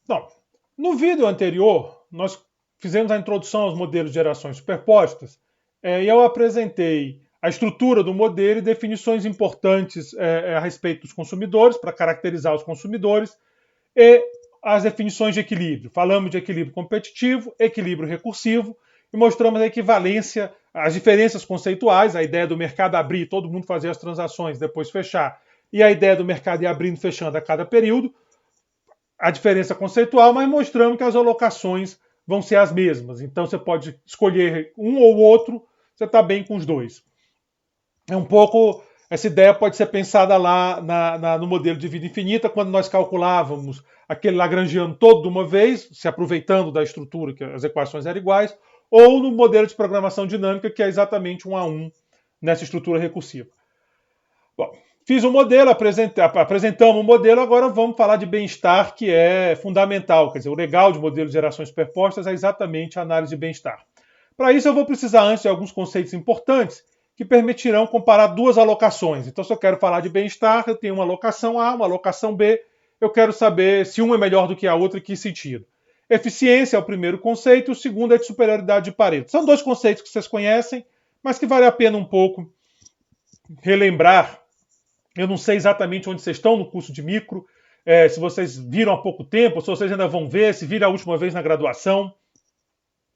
Então, no vídeo anterior, nós fizemos a introdução aos modelos de gerações superpostas e eu apresentei a estrutura do modelo e definições importantes a respeito dos consumidores, para caracterizar os consumidores, e as definições de equilíbrio. Falamos de equilíbrio competitivo, equilíbrio recursivo, e mostramos a equivalência, as diferenças conceituais, a ideia do mercado abrir, todo mundo fazer as transações, depois fechar, e a ideia do mercado ir abrindo e fechando a cada período, a diferença conceitual, mas mostrando que as alocações vão ser as mesmas. Então você pode escolher um ou outro, você está bem com os dois. É um pouco. Essa ideia pode ser pensada lá no modelo de vida infinita, quando nós calculávamos aquele Lagrangiano todo de uma vez, se aproveitando da estrutura, que as equações eram iguais, ou no modelo de programação dinâmica, que é exatamente 1 a 1 nessa estrutura recursiva. Bom, fiz um modelo, apresentamos um modelo, agora vamos falar de bem-estar, que é fundamental. Quer dizer, o legal de modelos de gerações superpostas é exatamente a análise de bem-estar. Para isso, eu vou precisar antes de alguns conceitos importantes que permitirão comparar duas alocações. Então, se eu quero falar de bem-estar, eu tenho uma alocação A, uma alocação B, eu quero saber se uma é melhor do que a outra e que sentido. Eficiência é o primeiro conceito, o segundo é de superioridade de Pareto. São dois conceitos que vocês conhecem, mas que vale a pena um pouco relembrar. Eu não sei exatamente onde vocês estão no curso de micro, se vocês viram há pouco tempo, se vocês ainda vão ver, se viram a última vez na graduação.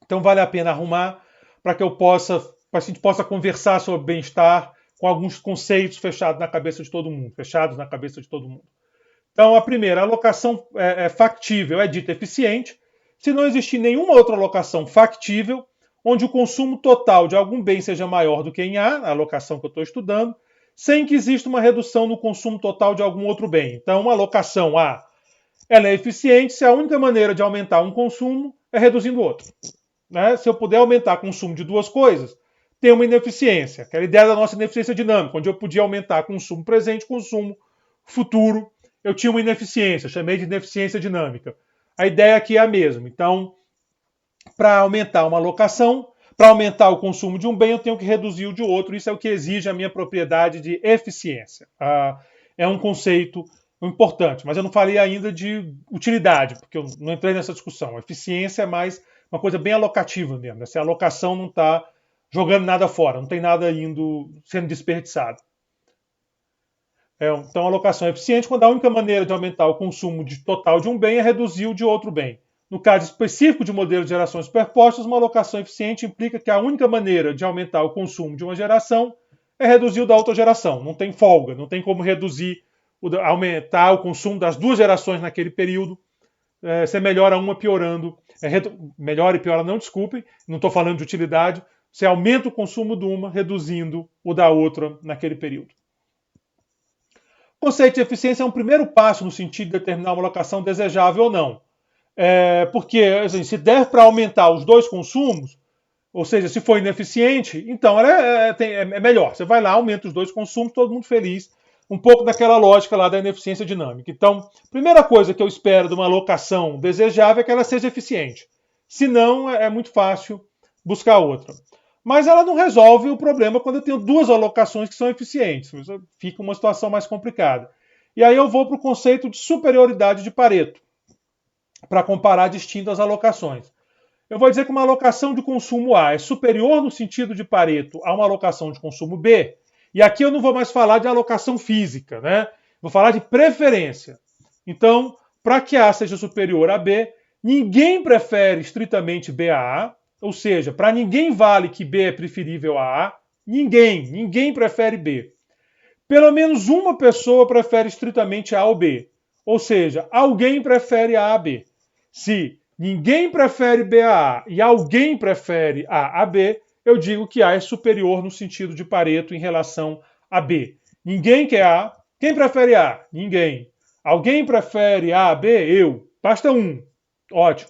Então vale a pena arrumar para que para a gente possa conversar sobre bem-estar com alguns conceitos fechados na cabeça de todo mundo, fechados na cabeça de todo mundo. Então a primeira, a alocação factível é dita eficiente, se não existir nenhuma outra alocação factível, onde o consumo total de algum bem seja maior do que em A, a alocação que eu estou estudando, sem que exista uma redução no consumo total de algum outro bem. Então, uma alocação A ela é eficiente se a única maneira de aumentar um consumo é reduzindo o outro. Né? Se eu puder aumentar o consumo de duas coisas, tem uma ineficiência, que é a ideia da nossa ineficiência dinâmica, onde eu podia aumentar consumo presente, consumo futuro, eu tinha uma ineficiência, chamei de ineficiência dinâmica. A ideia aqui é a mesma. Então, para aumentar uma alocação, para aumentar o consumo de um bem, eu tenho que reduzir o de outro. Isso é o que exige a minha propriedade de eficiência. É um conceito importante, mas eu não falei ainda de utilidade, porque eu não entrei nessa discussão. Eficiência é mais uma coisa bem alocativa mesmo. Essa alocação não está jogando nada fora, não tem nada sendo desperdiçado. Então, a alocação é eficiente quando a única maneira de aumentar o consumo total de um bem é reduzir o de outro bem. No caso específico de modelo de gerações superpostas, uma alocação eficiente implica que a única maneira de aumentar o consumo de uma geração é reduzir o da outra geração. Não tem folga, não tem como reduzir, aumentar o consumo das duas gerações naquele período. Você melhora uma piorando. Melhora e piora, não, desculpem, não estou falando de utilidade. Você aumenta o consumo de uma, reduzindo o da outra naquele período. O conceito de eficiência é um primeiro passo no sentido de determinar uma alocação desejável ou não. Porque assim, se der para aumentar os dois consumos, ou seja, se for ineficiente, então ela é melhor. Você vai lá, aumenta os dois consumos, todo mundo feliz. Um pouco daquela lógica lá da ineficiência dinâmica. Então, primeira coisa que eu espero de uma alocação desejável é que ela seja eficiente. Se não, é muito fácil buscar outra. Mas ela não resolve o problema quando eu tenho duas alocações que são eficientes. Fica uma situação mais complicada. E aí eu vou para o conceito de superioridade de Pareto, para comparar distintas alocações. Eu vou dizer que uma alocação de consumo A é superior no sentido de Pareto a uma alocação de consumo B. E aqui eu não vou mais falar de alocação física, né? Vou falar de preferência. Então, para que A seja superior a B, ninguém prefere estritamente B a A, ou seja, para ninguém vale que B é preferível a A, ninguém prefere B. Pelo menos uma pessoa prefere estritamente A ou B, ou seja, alguém prefere A a B. Se ninguém prefere B a A e alguém prefere A a B, eu digo que A é superior no sentido de Pareto em relação a B. Ninguém quer A. Quem prefere A? Ninguém. Alguém prefere A a B? Eu. Basta um. Ótimo.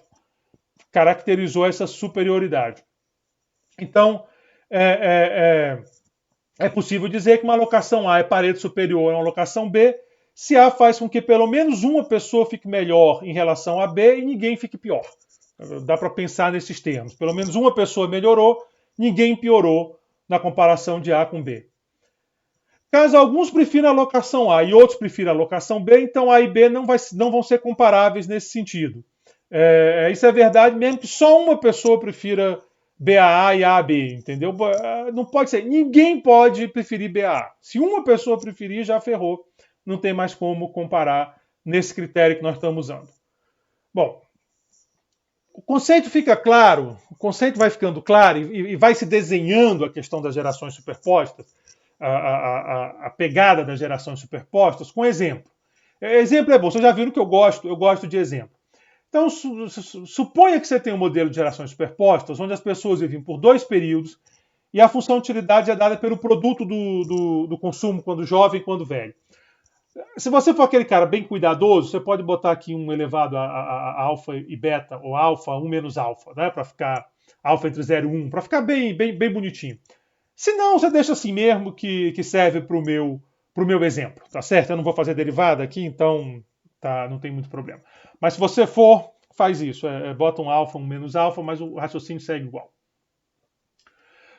Caracterizou essa superioridade. Então, é possível dizer que uma alocação A é Pareto superior a uma alocação B se A faz com que pelo menos uma pessoa fique melhor em relação a B e ninguém fique pior. Dá para pensar nesses termos. Pelo menos uma pessoa melhorou, ninguém piorou na comparação de A com B. Caso alguns prefiram a alocação A e outros prefiram a alocação B, então A e B não vão ser comparáveis nesse sentido. Isso é verdade mesmo que só uma pessoa prefira BAA e AB, entendeu? Não pode ser. Ninguém pode preferir BAA. Se uma pessoa preferir, já ferrou. Não tem mais como comparar nesse critério que nós estamos usando. Bom, o conceito fica claro, o conceito vai ficando claro e vai se desenhando a questão das gerações superpostas, a pegada das gerações superpostas, com exemplo. Exemplo é bom, vocês já viram que eu gosto de exemplo. Então, suponha que você tem um modelo de gerações superpostas, onde as pessoas vivem por 2 períodos e a função de utilidade é dada pelo produto do consumo, quando jovem e quando velho. Se você for aquele cara bem cuidadoso, você pode botar aqui um elevado a alfa e beta, ou alfa, 1 menos alfa, né? Para ficar alfa entre 0 e 1, para ficar bem bonitinho. Se não, você deixa assim mesmo, que serve para o meu exemplo, tá certo? Eu não vou fazer derivada aqui, então não tem muito problema. Mas se você for, faz isso. Bota um alfa, um menos alfa, mas o raciocínio segue igual.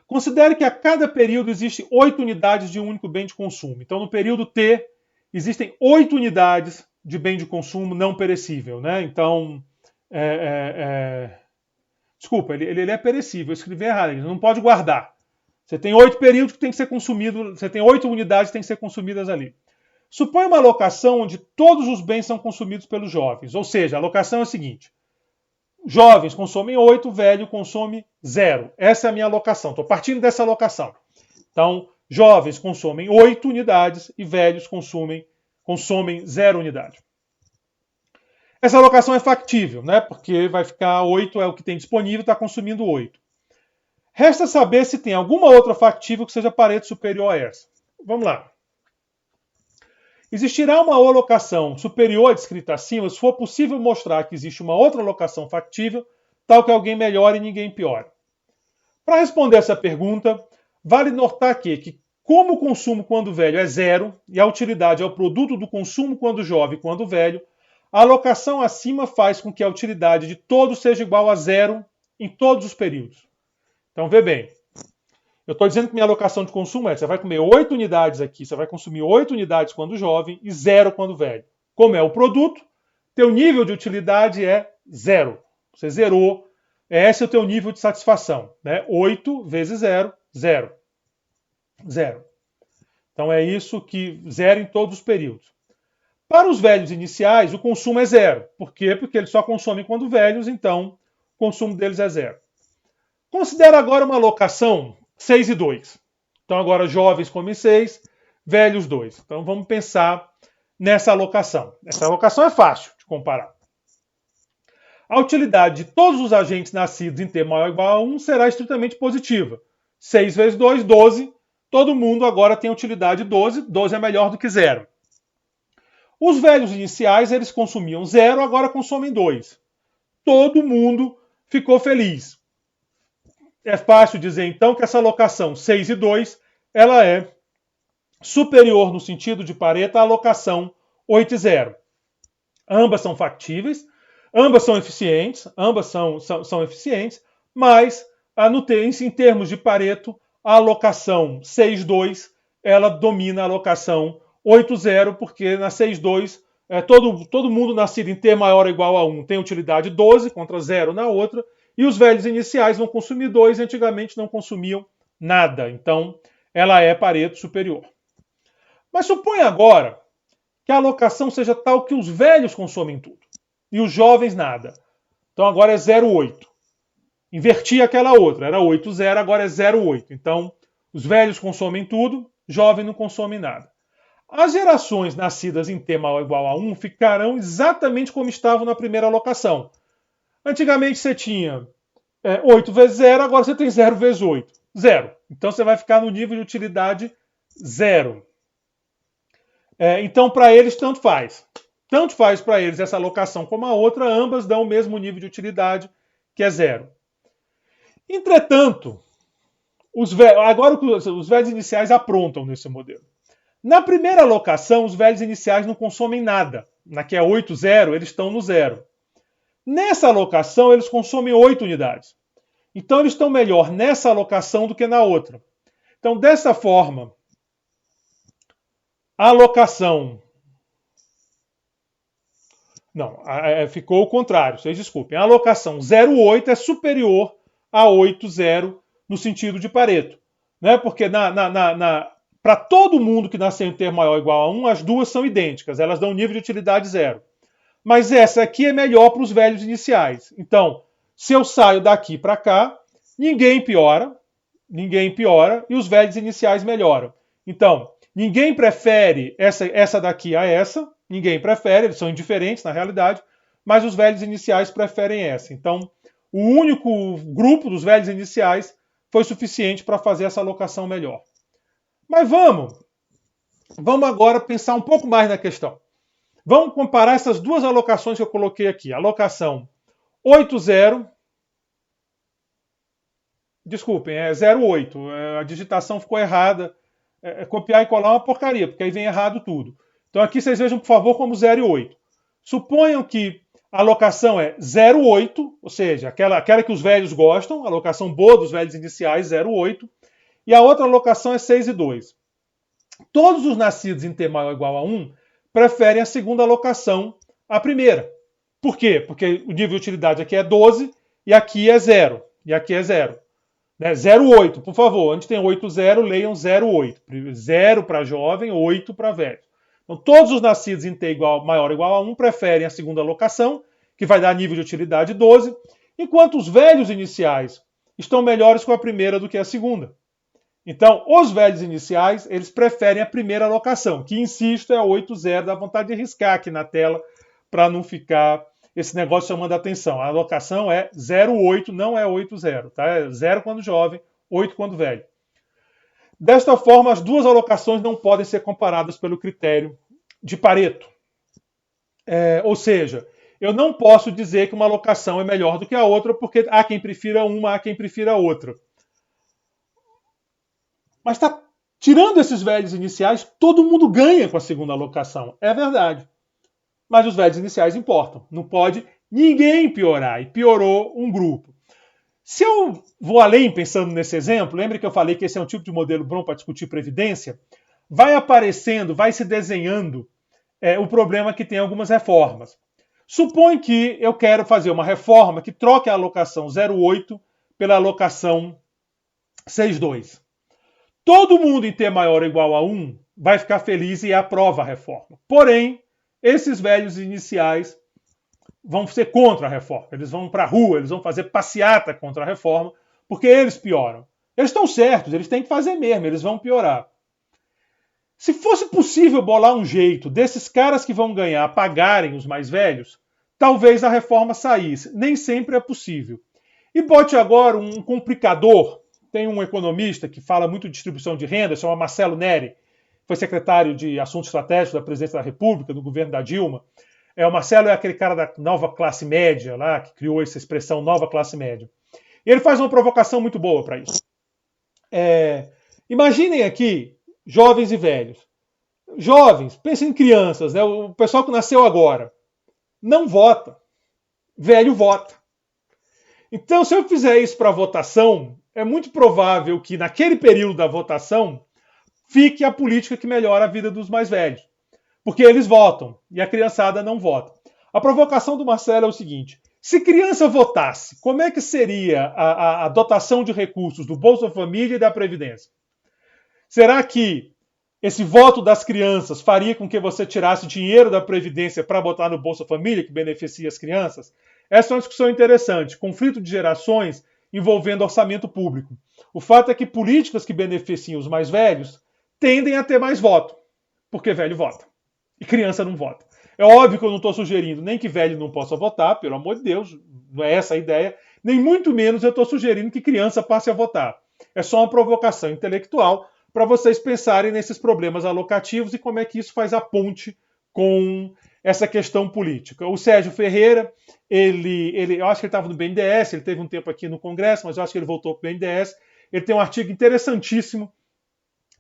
Considere que a cada período existe 8 unidades de um único bem de consumo. Então, no período T, existem 8 unidades de bem de consumo não perecível, né? Então, desculpa, ele é perecível, eu escrevi errado, ele não pode guardar. Você tem 8 períodos que tem que ser consumido, você tem 8 unidades que tem que ser consumidas ali. Suponha uma alocação onde todos os bens são consumidos pelos jovens, ou seja, a alocação é a seguinte: jovens consomem 8, velho consome 0. Essa é a minha alocação, estou partindo dessa alocação. Então, jovens consomem 8 unidades e velhos consomem 0 unidade. Essa alocação é factível, né? Porque vai ficar 8 é o que tem disponível, está consumindo 8. Resta saber se tem alguma outra factível que seja Pareto superior a essa. Vamos lá. Existirá uma alocação superior à descrita acima se for possível mostrar que existe uma outra alocação factível, tal que alguém melhore e ninguém piore. Para responder essa pergunta, vale notar que como o consumo quando velho é 0 e a utilidade é o produto do consumo quando jovem e quando velho, a alocação acima faz com que a utilidade de todos seja igual a 0 em todos os períodos. Então, vê bem. Eu estou dizendo que minha alocação de consumo você vai comer 8 unidades aqui, você vai consumir 8 unidades quando jovem e 0 quando velho. Como é o produto, teu nível de utilidade é 0. Você zerou, esse é o teu nível de satisfação. Né? 8 vezes 0, 0. 0. Então é isso que 0 em todos os períodos. Para os velhos iniciais, o consumo é 0. Por quê? Porque eles só consomem quando velhos, então o consumo deles é 0. Considera agora uma alocação 6 e 2. Então agora jovens comem 6, velhos 2. Então vamos pensar nessa alocação. Essa alocação é fácil de comparar. A utilidade de todos os agentes nascidos em T maior ou igual a 1 será estritamente positiva. 6 vezes 2, 12. Todo mundo agora tem utilidade 12. 12 é melhor do que 0. Os velhos iniciais, eles consumiam 0, agora consomem 2. Todo mundo ficou feliz. É fácil dizer, então, que essa alocação 6 e 2 ela é superior no sentido de Pareto à alocação 8 e 0. Ambas são factíveis, ambas são eficientes, mas em termos de Pareto, a alocação 6, 2 ela domina a alocação 8, 0, porque na 6, 2 todo mundo nascido em T maior ou igual a 1 tem utilidade 12 contra 0 na outra, e os velhos iniciais vão consumir 2 e antigamente não consumiam nada. Então, ela é Pareto superior. Mas suponha agora que a alocação seja tal que os velhos consomem tudo e os jovens nada. Então agora é 0,8. Inverti aquela outra, era 8,0, agora é 0,8. Então, os velhos consomem tudo, jovem não consome nada. As gerações nascidas em T maior ou igual a 1 ficarão exatamente como estavam na primeira alocação. Antigamente você tinha 8 vezes 0, agora você tem 0 vezes 8. 0. Então você vai ficar no nível de utilidade 0. Então para eles tanto faz. Tanto faz para eles essa alocação como a outra, ambas dão o mesmo nível de utilidade, que é 0. Entretanto, agora os velhos iniciais aprontam nesse modelo. Na primeira alocação, os velhos iniciais não consomem nada. Na que é 8, 0, eles estão no 0. Nessa alocação, eles consomem 8 unidades. Então, eles estão melhor nessa alocação do que na outra. Então, dessa forma, A alocação... Não, ficou o contrário, vocês desculpem. A alocação 0,8 é superior a 8,0 no sentido de Pareto. Né? Porque para todo mundo que nasceu em termo maior ou igual a 1, as duas são idênticas, elas dão nível de utilidade 0. Mas essa aqui é melhor para os velhos iniciais. Então, se eu saio daqui para cá, ninguém piora, e os velhos iniciais melhoram. Então, ninguém prefere essa daqui a essa, ninguém prefere, eles são indiferentes na realidade, mas os velhos iniciais preferem essa. Então, o único grupo dos velhos iniciais foi suficiente para fazer essa alocação melhor. Mas vamos agora pensar um pouco mais na questão. Vamos comparar essas duas alocações que eu coloquei aqui. A alocação 8,0. Desculpem, é 0,8. A digitação ficou errada. Copiar e colar é uma porcaria, porque aí vem errado tudo. Então aqui vocês vejam, por favor, como 0,8. Suponham que a alocação é 0,8, ou seja, aquela que os velhos gostam, a alocação boa dos velhos iniciais, 0,8. E a outra alocação é 6,2. Todos os nascidos em T maior ou igual a 1 preferem a segunda alocação à primeira. Por quê? Porque o nível de utilidade aqui é 12 e aqui é 0. E aqui é 0. 0,8, por favor. Onde tem 8,0, leiam 0,8. 0 para jovem, 8 para velho. Então, todos os nascidos em T maior ou igual a 1 preferem a segunda alocação, que vai dar nível de utilidade 12, enquanto os velhos iniciais estão melhores com a primeira do que a segunda. Então, os velhos iniciais, eles preferem a primeira alocação, que, insisto, é 8,0. Dá vontade de riscar aqui na tela para não ficar esse negócio chamando a atenção. A alocação é 0,8, não é 8,0. Tá? É 0 quando jovem, 8 quando velho. Desta forma, as duas alocações não podem ser comparadas pelo critério de Pareto. Ou seja, eu não posso dizer que uma alocação é melhor do que a outra, porque há quem prefira uma, há quem prefira a outra. Mas tirando esses velhos iniciais, todo mundo ganha com a segunda alocação. É verdade. Mas os velhos iniciais importam. Não pode ninguém piorar. E piorou um grupo. Se eu vou além pensando nesse exemplo, lembre que eu falei que esse é um tipo de modelo bom para discutir previdência, vai aparecendo, vai se desenhando o problema que tem algumas reformas. Supõe que eu quero fazer uma reforma que troque a alocação 0,8 pela alocação 6,2. Todo mundo em T maior ou igual a 1 vai ficar feliz e aprova a reforma. Porém, esses velhos iniciais vão ser contra a reforma. Eles vão para a rua, eles vão fazer passeata contra a reforma, porque eles pioram. Eles estão certos, eles têm que fazer mesmo, eles vão piorar. Se fosse possível bolar um jeito desses caras que vão ganhar pagarem os mais velhos, talvez a reforma saísse. Nem sempre é possível. E bote agora um complicador. Tem um economista que fala muito de distribuição de renda, chama Marcelo Neri, foi secretário de Assuntos Estratégicos da Presidência da República, no governo da Dilma. O Marcelo é aquele cara da nova classe média, lá, que criou essa expressão nova classe média. E ele faz uma provocação muito boa para isso. Imaginem aqui, jovens e velhos. Jovens, pensem em crianças, né? O pessoal que nasceu agora. Não vota. Velho vota. Então, se eu fizer isso para votação, é muito provável que naquele período da votação fique a política que melhora a vida dos mais velhos. Porque eles votam e a criançada não vota. A provocação do Marcelo é o seguinte: se criança votasse, como é que seria a dotação de recursos do Bolsa Família e da Previdência? Será que esse voto das crianças faria com que você tirasse dinheiro da Previdência para botar no Bolsa Família, que beneficia as crianças? Essa é uma discussão interessante. Conflito de gerações envolvendo orçamento público. O fato é que políticas que beneficiam os mais velhos tendem a ter mais voto, porque velho vota e criança não vota. É óbvio que eu não estou sugerindo nem que velho não possa votar, pelo amor de Deus, não é essa a ideia, nem muito menos eu estou sugerindo que criança passe a votar. É só uma provocação intelectual para vocês pensarem nesses problemas alocativos e como é que isso faz a ponte com essa questão política. O Sérgio Ferreira, eu acho que ele estava no BNDES, ele teve um tempo aqui no Congresso, mas eu acho que ele voltou para o BNDES. Ele tem um artigo interessantíssimo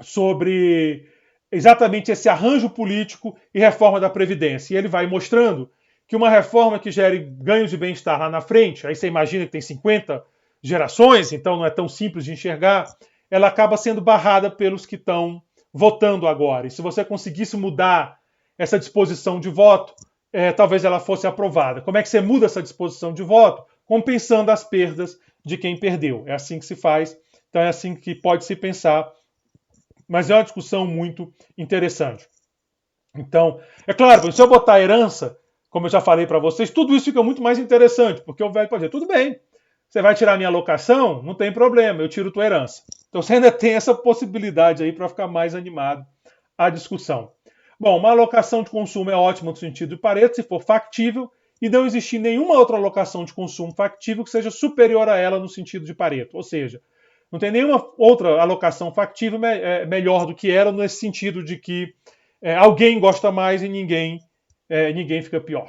sobre exatamente esse arranjo político e reforma da Previdência. E ele vai mostrando que uma reforma que gere ganhos de bem-estar lá na frente, aí você imagina que tem 50 gerações, então não é tão simples de enxergar, ela acaba sendo barrada pelos que estão votando agora. E se você conseguisse mudar essa disposição de voto, talvez ela fosse aprovada. Como é que você muda essa disposição de voto? Compensando as perdas de quem perdeu. É assim que se faz, então é assim que pode se pensar, mas é uma discussão muito interessante. Então, é claro, se eu botar a herança, como eu já falei para vocês, tudo isso fica muito mais interessante, porque o velho pode dizer, tudo bem, você vai tirar minha alocação? Não tem problema, eu tiro tua herança. Então você ainda tem essa possibilidade aí para ficar mais animado a discussão. Bom, uma alocação de consumo é ótima no sentido de Pareto, se for factível, e não existir nenhuma outra alocação de consumo factível que seja superior a ela no sentido de Pareto. Ou seja, não tem nenhuma outra alocação factível melhor do que ela, nesse sentido de que alguém gosta mais e ninguém fica pior.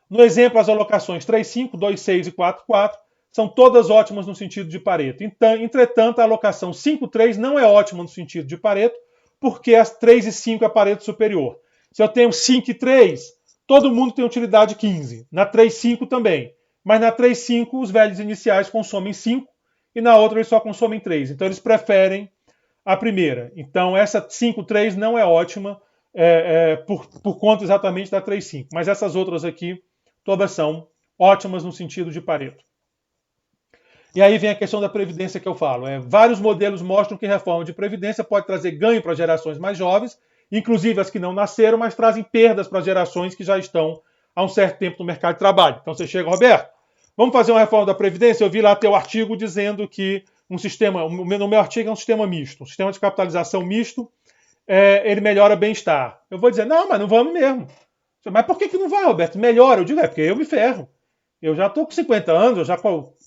No exemplo, as alocações 3,5, 2,6 e 4,4 são todas ótimas no sentido de Pareto. Entretanto, a alocação 5,3 não é ótima no sentido de Pareto, porque as 3 e 5 é Pareto superior. Se eu tenho 5 e 3, todo mundo tem utilidade 15. Na 3,5 também. Mas na 3,5 os velhos iniciais consomem 5 e na outra eles só consomem 3. Então eles preferem a primeira. Então essa 5,3 não é ótima por conta exatamente da 3,5. Mas essas outras aqui todas são ótimas no sentido de Pareto. E aí vem a questão da previdência que eu falo. Vários modelos mostram que reforma de previdência pode trazer ganho para gerações mais jovens, inclusive as que não nasceram, mas trazem perdas para gerações que já estão há um certo tempo no mercado de trabalho. Então você chega, Roberto, vamos fazer uma reforma da previdência? Eu vi lá teu artigo dizendo que um sistema, no meu artigo é um sistema misto, um sistema de capitalização misto, ele melhora bem-estar. Eu vou dizer, não, mas não vamos mesmo. Mas por que não vai, Roberto? Melhora. Eu digo, porque eu me ferro. Eu já estou com 50 anos, eu já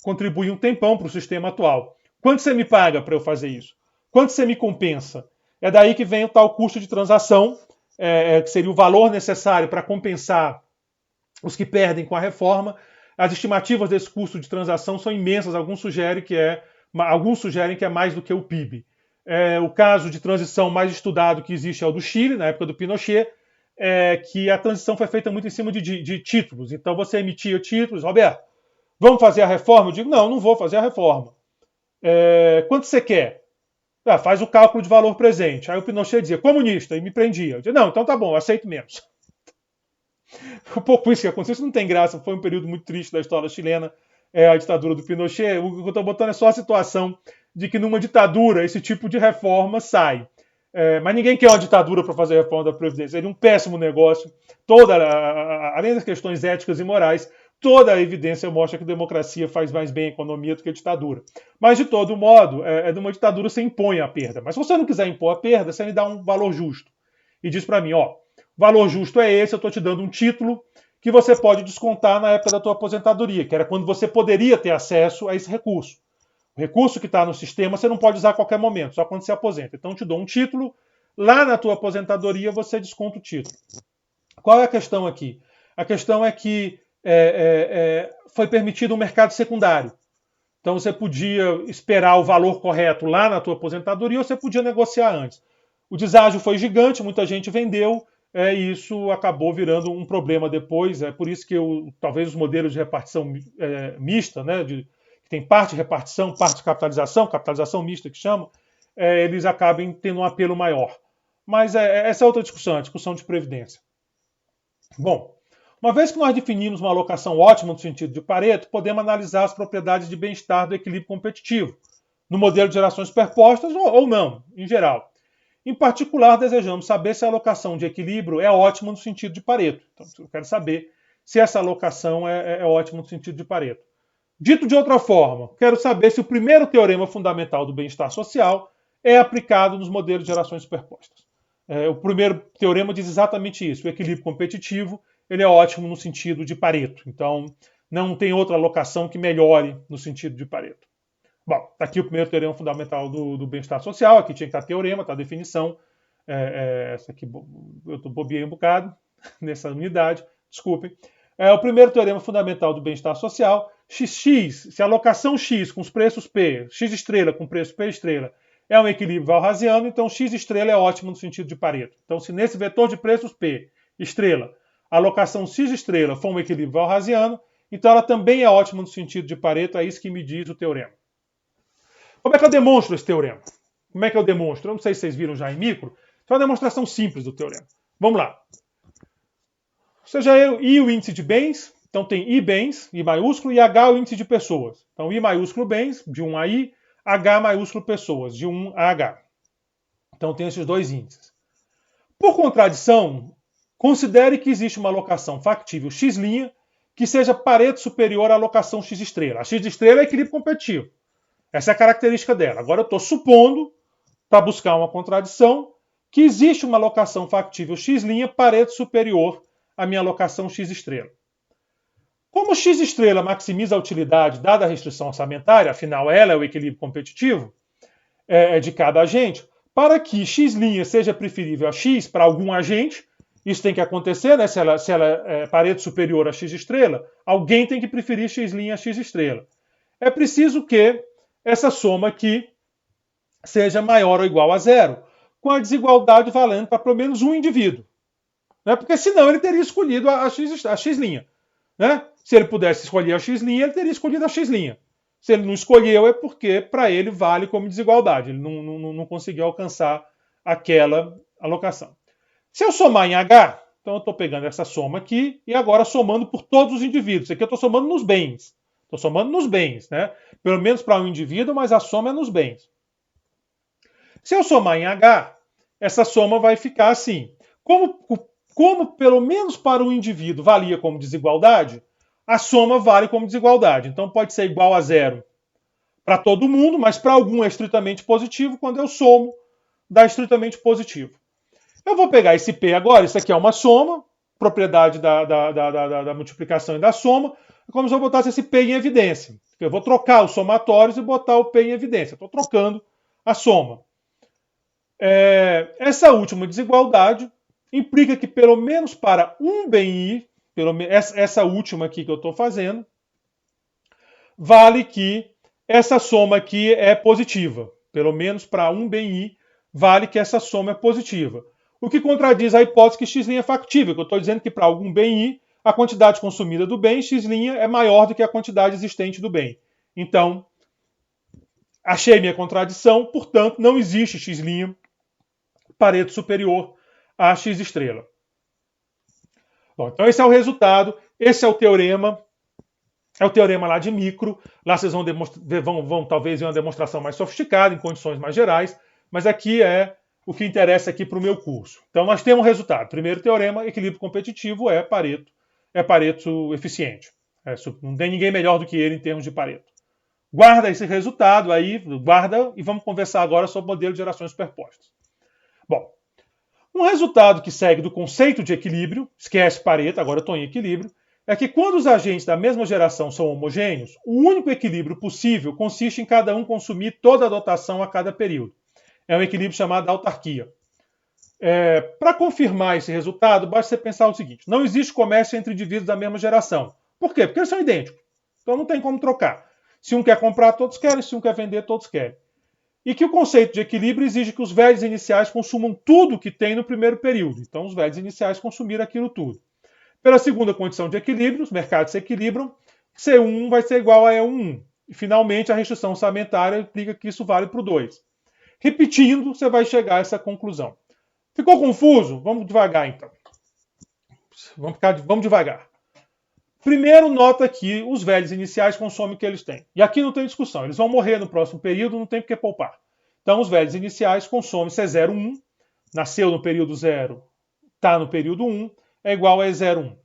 contribuí um tempão para o sistema atual. Quanto você me paga para eu fazer isso? Quanto você me compensa? É daí que vem o tal custo de transação, que seria o valor necessário para compensar os que perdem com a reforma. As estimativas desse custo de transação são imensas, alguns sugerem que é mais do que o PIB. O caso de transição mais estudado que existe é o do Chile, na época do Pinochet, que a transição foi feita muito em cima de títulos. Então você emitia títulos, Roberto, vamos fazer a reforma? Eu digo, não vou fazer a reforma. Quanto você quer? Faz o cálculo de valor presente. Aí o Pinochet dizia, comunista, e me prendia. Eu dizia, não, então tá bom, eu aceito menos. Um pouco isso que aconteceu, isso não tem graça, foi um período muito triste da história chilena, a ditadura do Pinochet. O que eu estou botando é só a situação de que numa ditadura esse tipo de reforma sai. Mas ninguém quer uma ditadura para fazer a reforma da Previdência. Seria um péssimo negócio. Além das questões éticas e morais, toda a evidência mostra que a democracia faz mais bem a economia do que a ditadura. Mas, de todo modo, numa ditadura você impõe a perda. Mas se você não quiser impor a perda, você me dá um valor justo. E diz para mim, o valor justo é esse, eu estou te dando um título que você pode descontar na época da tua aposentadoria, que era quando você poderia ter acesso a esse recurso. O recurso que está no sistema você não pode usar a qualquer momento, só quando se aposenta. Então, eu te dou um título, lá na tua aposentadoria você desconta o título. Qual é a questão aqui? A questão é que foi permitido um mercado secundário. Então, você podia esperar o valor correto lá na tua aposentadoria ou você podia negociar antes. O deságio foi gigante, muita gente vendeu, e isso acabou virando um problema depois. É por isso que talvez os modelos de repartição mista, né, que tem parte repartição, parte capitalização mista que chama, eles acabem tendo um apelo maior. Mas essa é outra discussão, a discussão de previdência. Bom, uma vez que nós definimos uma alocação ótima no sentido de Pareto, podemos analisar as propriedades de bem-estar do equilíbrio competitivo, no modelo de gerações superpostas ou não, em geral. Em particular, desejamos saber se a alocação de equilíbrio é ótima no sentido de Pareto. Então, eu quero saber se essa alocação é ótima no sentido de Pareto. Dito de outra forma, quero saber se o primeiro teorema fundamental do bem-estar social é aplicado nos modelos de gerações superpostas. O primeiro teorema diz exatamente isso. O equilíbrio competitivo ele é ótimo no sentido de Pareto. Então, não tem outra alocação que melhore no sentido de Pareto. Bom, está aqui o primeiro teorema fundamental do bem-estar social. Aqui tinha que estar teorema, está a definição. Essa aqui eu bobiei um bocado nessa unidade, desculpem. O primeiro teorema fundamental do bem-estar social. XX, se a alocação X com os preços P, X estrela com preço P estrela, é um equilíbrio walrasiano, então X estrela é ótimo no sentido de Pareto. Então, se nesse vetor de preços P estrela, a alocação X estrela for um equilíbrio walrasiano, então ela também é ótima no sentido de Pareto, é isso que me diz o teorema. Como é que eu demonstro esse teorema? Como é que eu demonstro? Eu não sei se vocês viram já em micro. É uma demonstração simples do teorema. Vamos lá. Seja I o índice de bens, então tem I bens, I maiúsculo, e H o índice de pessoas. Então I maiúsculo bens, de 1 a I, H maiúsculo pessoas, de 1 a H. Então tem esses dois índices. Por contradição, considere que existe uma alocação factível x' que seja Pareto superior à alocação x'. A x' é equilíbrio competitivo. Essa é a característica dela. Agora eu estou supondo, para buscar uma contradição, que existe uma alocação factível x' Pareto superior à minha alocação x'. Como x' maximiza a utilidade dada a restrição orçamentária, afinal ela é o equilíbrio competitivo de cada agente, para que x' seja preferível a x para algum agente, isso tem que acontecer, né? Se ela é Pareto superior a x', alguém tem que preferir x' a x'. É preciso que essa soma aqui seja maior ou igual a zero, com a desigualdade valendo para pelo menos um indivíduo. Né? Porque senão ele teria escolhido a x'. Né? Se ele pudesse escolher a x', ele teria escolhido a x'. Se ele não escolheu, é porque para ele vale como desigualdade. Ele não conseguiu alcançar aquela alocação. Se eu somar em H, então eu estou pegando essa soma aqui e agora somando por todos os indivíduos. Aqui eu estou somando nos bens. Estou somando nos bens, né? Pelo menos para um indivíduo, mas a soma é nos bens. Se eu somar em H, essa soma vai ficar assim. Como pelo menos para um indivíduo valia como desigualdade, a soma vale como desigualdade. Então pode ser igual a zero para todo mundo, mas para algum é estritamente positivo. Quando eu somo, dá estritamente positivo. Eu vou pegar esse P agora, isso aqui é uma soma, propriedade da multiplicação e da soma, como se eu botasse esse P em evidência. Eu vou trocar os somatórios e botar o P em evidência. Estou trocando a soma. Essa última desigualdade implica que pelo menos para um bem I, essa última aqui que eu estou fazendo, vale que essa soma aqui é positiva. Pelo menos para um bem I, vale que essa soma é positiva. O que contradiz a hipótese que x' é factível, que eu estou dizendo que para algum bem I, a quantidade consumida do bem, x' é maior do que a quantidade existente do bem. Então, achei minha contradição, portanto, não existe x' Pareto superior a x'. Bom, então esse é o resultado, esse é o teorema lá de micro. Lá vocês vão talvez ver uma demonstração mais sofisticada, em condições mais gerais, mas aqui é o que interessa aqui para o meu curso. Então nós temos um resultado. Primeiro teorema, equilíbrio competitivo é Pareto eficiente. Não tem ninguém melhor do que ele em termos de Pareto. Guarda esse resultado aí, guarda, e vamos conversar agora sobre o modelo de gerações superpostas. Bom, um resultado que segue do conceito de equilíbrio, esquece Pareto, agora eu estou em equilíbrio, é que quando os agentes da mesma geração são homogêneos, o único equilíbrio possível consiste em cada um consumir toda a dotação a cada período. É um equilíbrio chamado autarquia. Para confirmar esse resultado, basta você pensar o seguinte: não existe comércio entre indivíduos da mesma geração. Por quê? Porque eles são idênticos. Então não tem como trocar. Se um quer comprar, todos querem. Se um quer vender, todos querem. E que o conceito de equilíbrio exige que os velhos iniciais consumam tudo que tem no primeiro período. Então os velhos iniciais consumiram aquilo tudo. Pela segunda condição de equilíbrio, os mercados se equilibram, C1 vai ser igual a E1. E finalmente a restrição orçamentária implica que isso vale para o 2. Repetindo, você vai chegar a essa conclusão. Ficou confuso? Vamos devagar então. Vamos devagar. Primeiro, nota que os velhos iniciais consomem o que eles têm. E aqui não tem discussão. Eles vão morrer no próximo período, não tem por que poupar. Então, os velhos iniciais consomem C01, nasceu no período 0, está no período 1, é igual a E01.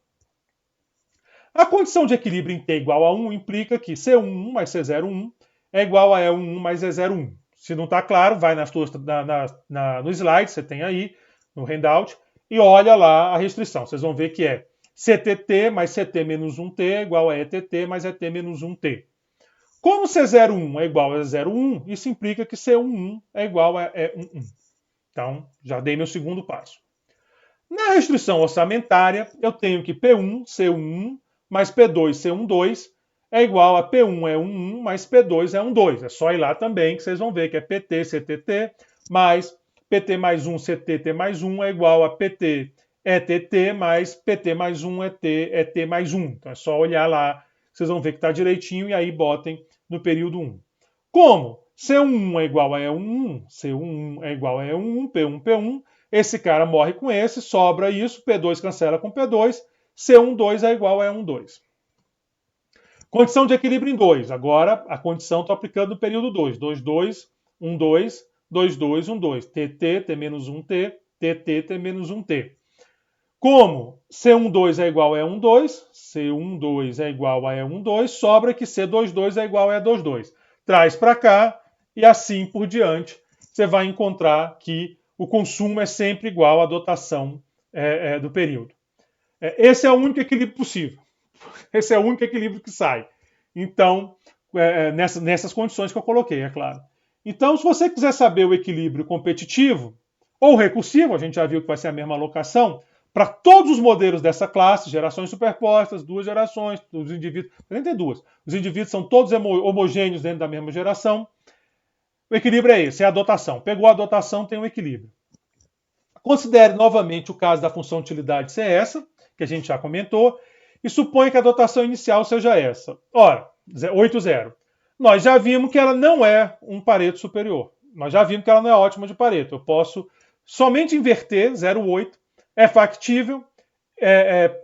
A condição de equilíbrio em T igual a 1 implica que C11 mais C01 é igual a E11 mais E01. Se não está claro, vai no slide, você tem aí, no handout, e olha lá a restrição. Vocês vão ver que é CTT mais CT menos 1T é igual a ETT mais ET menos 1T. Como C01 é igual a E01, isso implica que C11 é igual a E11. Então, já dei meu segundo passo. Na restrição orçamentária, eu tenho que P1, C11 mais P2, C12 é igual a P1 E11 mais P2 E12. É só ir lá também que vocês vão ver que é PT, CTT mais PT mais 1, CTT mais 1 é igual a PT ETT mais PT mais 1 ET mais 1. Então é só olhar lá, vocês vão ver que está direitinho e aí botem no período 1. Como C11 é igual a E11, C11 é igual a E11, P1, P1. Esse cara morre com esse, sobra isso, P2 cancela com P2, C12 é igual a E12. Condição de equilíbrio em 2. Agora a condição estou aplicando no período 2. 2, 2, 1, 2, 2, 2, 1, 2. TT, T-1T, TT, T-1T. Como C12 é igual a E12, C12 é igual a E12, sobra que C22 é igual a E22. Traz para cá e assim por diante. Você vai encontrar que o consumo é sempre igual à dotação do período. Esse é o único equilíbrio possível. Esse é o único equilíbrio que sai. Então, nessas condições que eu coloquei, é claro. Então, se você quiser saber o equilíbrio competitivo ou recursivo, a gente já viu que vai ser a mesma alocação, para todos os modelos dessa classe, gerações superpostas, duas gerações, os indivíduos. Nem tem duas. Os indivíduos são todos homogêneos dentro da mesma geração. O equilíbrio é esse, é a dotação. Pegou a dotação, tem um equilíbrio. Considere novamente o caso da função utilidade ser essa, que a gente já comentou, e suponha que a dotação inicial seja essa. Ora, 8, 0. Nós já vimos que ela não é um Pareto superior. Nós já vimos que ela não é ótima de Pareto. Eu posso somente inverter 0,8. É factível,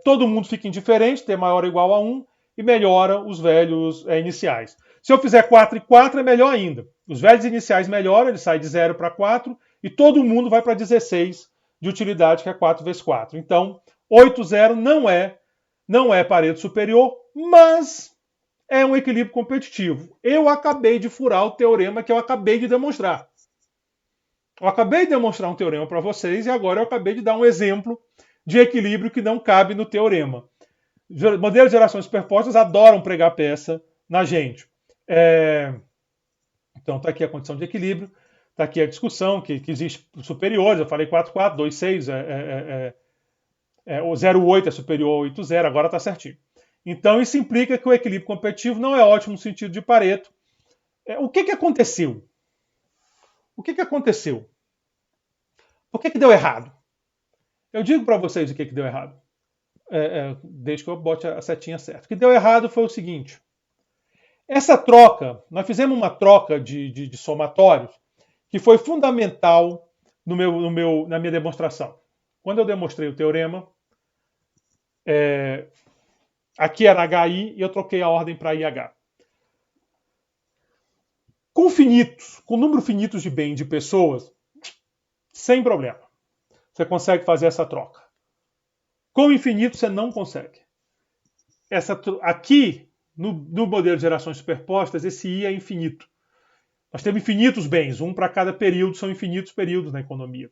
todo mundo fica indiferente, T maior ou igual a 1, e melhora os velhos iniciais. Se eu fizer 4 e 4, é melhor ainda. Os velhos iniciais melhoram, ele sai de 0 para 4, e todo mundo vai para 16 de utilidade, que é 4 vezes 4. Então, 8, 0 não é Pareto superior, mas é um equilíbrio competitivo. Eu acabei de furar o teorema que eu acabei de demonstrar. Eu acabei de demonstrar um teorema para vocês e agora eu acabei de dar um exemplo de equilíbrio que não cabe no teorema. Modelos de gerações superpostas adoram pregar peça na gente. Então está aqui a condição de equilíbrio, está aqui a discussão que existe superiores. Eu falei 4, 4, 2, 6, o 0,8 é superior a 8,0, agora está certinho. Então isso implica que o equilíbrio competitivo não é ótimo no sentido de Pareto. O que aconteceu? O que aconteceu? Por que deu errado? Eu digo para vocês o que deu errado. Desde que eu bote a setinha certa. O que deu errado foi o seguinte. Essa troca, nós fizemos uma troca de somatórios que foi fundamental na minha demonstração. Quando eu demonstrei o teorema, aqui era HI e eu troquei a ordem para IH. Com número finito de bem de pessoas, sem problema. Você consegue fazer essa troca. Com infinito, você não consegue. Aqui, no modelo de gerações superpostas, esse I é infinito. Nós temos infinitos bens, um para cada período, são infinitos períodos na economia.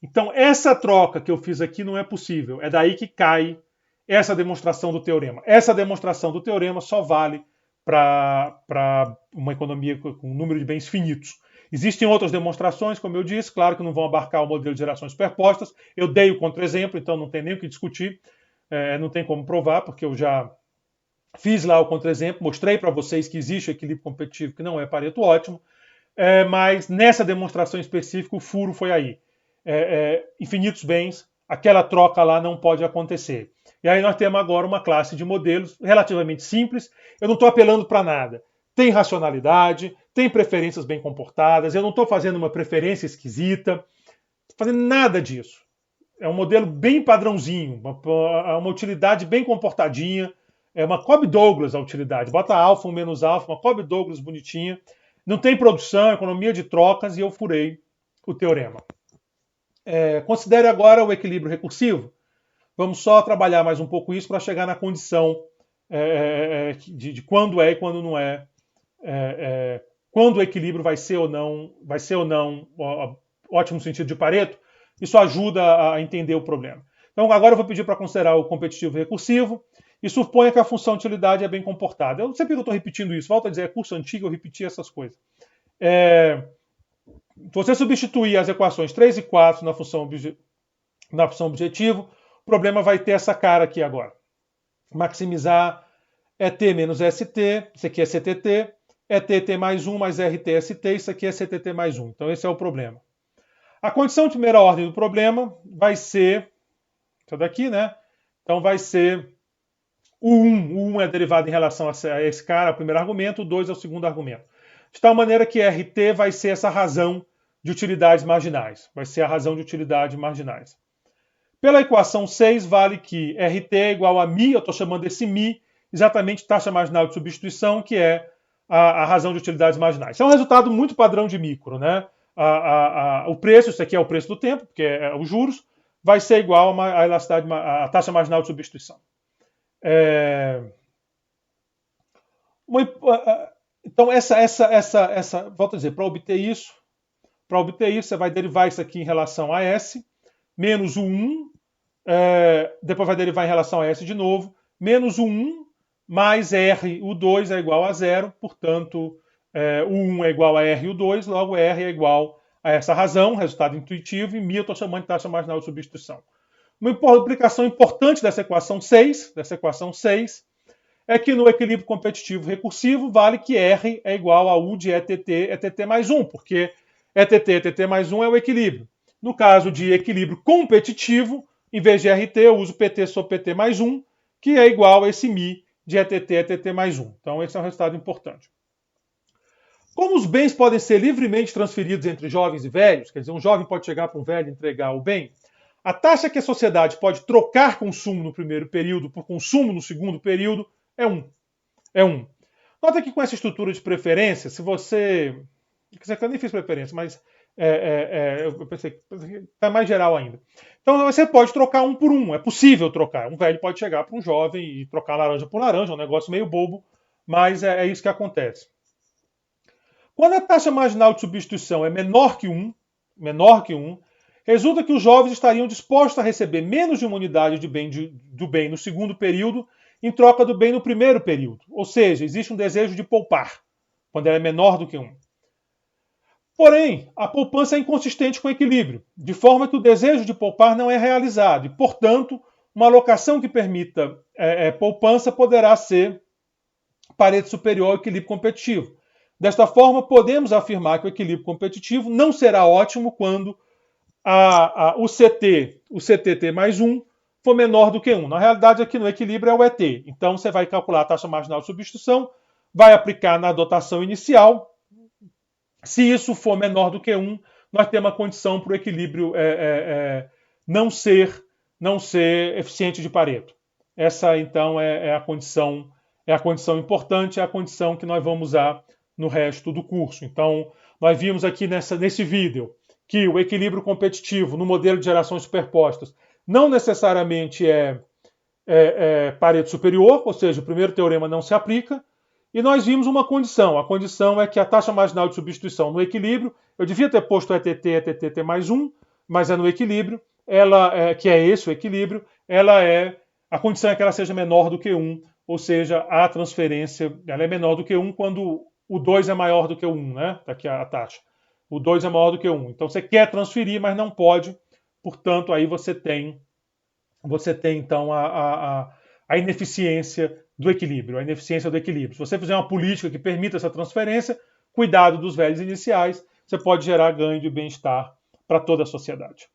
Então, essa troca que eu fiz aqui não é possível. É daí que cai essa demonstração do teorema. Essa demonstração do teorema só vale para uma economia com um número de bens finitos. Existem outras demonstrações, como eu disse, claro que não vão abarcar o modelo de gerações superpostas. Eu dei o contra-exemplo, então não tem nem o que discutir, não tem como provar, porque eu já fiz lá o contra-exemplo, mostrei para vocês que existe o equilíbrio competitivo que não é Pareto ótimo, mas nessa demonstração específica o furo foi aí. Infinitos bens, aquela troca lá não pode acontecer. E aí nós temos agora uma classe de modelos relativamente simples. Eu não estou apelando para nada. Tem racionalidade, tem preferências bem comportadas, eu não estou fazendo uma preferência esquisita, não estou fazendo nada disso. É um modelo bem padrãozinho, uma utilidade bem comportadinha, é uma Cobb-Douglas a utilidade. Bota alfa, 1 menos alfa, uma Cobb-Douglas bonitinha. Não tem produção, economia de trocas e eu furei o teorema. Considere agora o equilíbrio recursivo. Vamos só trabalhar mais um pouco isso para chegar na condição de quando é e quando não é. Quando o equilíbrio vai ser ou não ótimo sentido de Pareto. Isso ajuda a entender o problema. Então agora eu vou pedir para considerar o competitivo recursivo e suponha que a função de utilidade é bem comportada. Eu não sei porque eu estou repetindo isso. Volto a dizer, é curso antigo, eu repeti essas coisas. Se você substituir as equações 3 e 4 na função objetivo, o problema vai ter essa cara aqui agora. Maximizar ET menos ST, isso aqui é CTT, ETT mais 1 mais RTST, isso aqui é CTT mais 1. Então esse é o problema. A condição de primeira ordem do problema vai ser isso daqui, né? Então vai ser o 1. O 1 é derivado em relação a esse cara, o primeiro argumento, o 2 é o segundo argumento. de tal maneira que RT vai ser essa razão de utilidades marginais. Vai ser a razão de utilidades marginais. Pela equação 6, vale que RT é igual a μ, eu estou chamando esse μ exatamente taxa marginal de substituição, que é a razão de utilidades marginais. Isso é um resultado muito padrão de micro, né? O preço, isso aqui é o preço do tempo, porque é os juros, vai ser igual a elasticidade, a taxa marginal de substituição. Então, volto a dizer, para obter isso, você vai derivar isso aqui em relação a S, menos o 1, depois vai derivar em relação a S de novo, menos o 1 mais R, o 2 é igual a 0, portanto, o 1 é igual a R e o 2, logo R é igual a essa razão, resultado intuitivo, e μ eu estou chamando de taxa marginal de substituição. Uma aplicação importante dessa equação 6, é que no equilíbrio competitivo recursivo vale que R é igual a U de ETT mais 1, porque ETT mais 1 é o equilíbrio. No caso de equilíbrio competitivo, em vez de RT, eu uso PT sobre PT mais 1, que é igual a esse μ de ETT mais 1. Então, esse é um resultado importante. Como os bens podem ser livremente transferidos entre jovens e velhos, quer dizer, um jovem pode chegar para um velho e entregar o bem, a taxa que a sociedade pode trocar consumo no primeiro período por consumo no segundo período é 1. Nota que com essa estrutura de preferência, se você... Eu nem fiz preferência, mas eu pensei que está mais geral ainda. Então você pode trocar 1 por 1, é possível trocar. Um velho pode chegar para um jovem e trocar laranja por laranja, é um negócio meio bobo, mas é isso que acontece. Quando a taxa marginal de substituição é menor que 1, resulta que os jovens estariam dispostos a receber menos de uma unidade do bem no segundo período em troca do bem no primeiro período. Ou seja, existe um desejo de poupar, quando ela é menor do que 1. Porém, a poupança é inconsistente com o equilíbrio, de forma que o desejo de poupar não é realizado e, portanto, uma alocação que permita poupança poderá ser parede superior ao equilíbrio competitivo. Desta forma, podemos afirmar que o equilíbrio competitivo não será ótimo quando o CTT mais 1 for menor do que 1. Na realidade, aqui no equilíbrio é o ET. Então, você vai calcular a taxa marginal de substituição, vai aplicar na dotação inicial. Se isso for menor do que 1, nós temos uma condição para o equilíbrio não ser eficiente de Pareto. Essa, então, é a condição importante, é a condição que nós vamos usar no resto do curso. Então, nós vimos aqui nesse vídeo que o equilíbrio competitivo no modelo de gerações superpostas não necessariamente é Pareto superior, ou seja, o primeiro teorema não se aplica. E nós vimos uma condição. A condição é que a taxa marginal de substituição no equilíbrio, eu devia ter posto ETT mais 1, mas é no equilíbrio, que é esse o equilíbrio, a condição é que ela seja menor do que 1, ou seja, a transferência ela é menor do que 1 quando o 2 é maior do que o 1, né? Está aqui a taxa. O 2 é maior do que 1. Então você quer transferir, mas não pode. Portanto, aí você tem então a ineficiência do equilíbrio, Se você fizer uma política que permita essa transferência, cuidado dos velhos iniciais, você pode gerar ganho de bem-estar para toda a sociedade.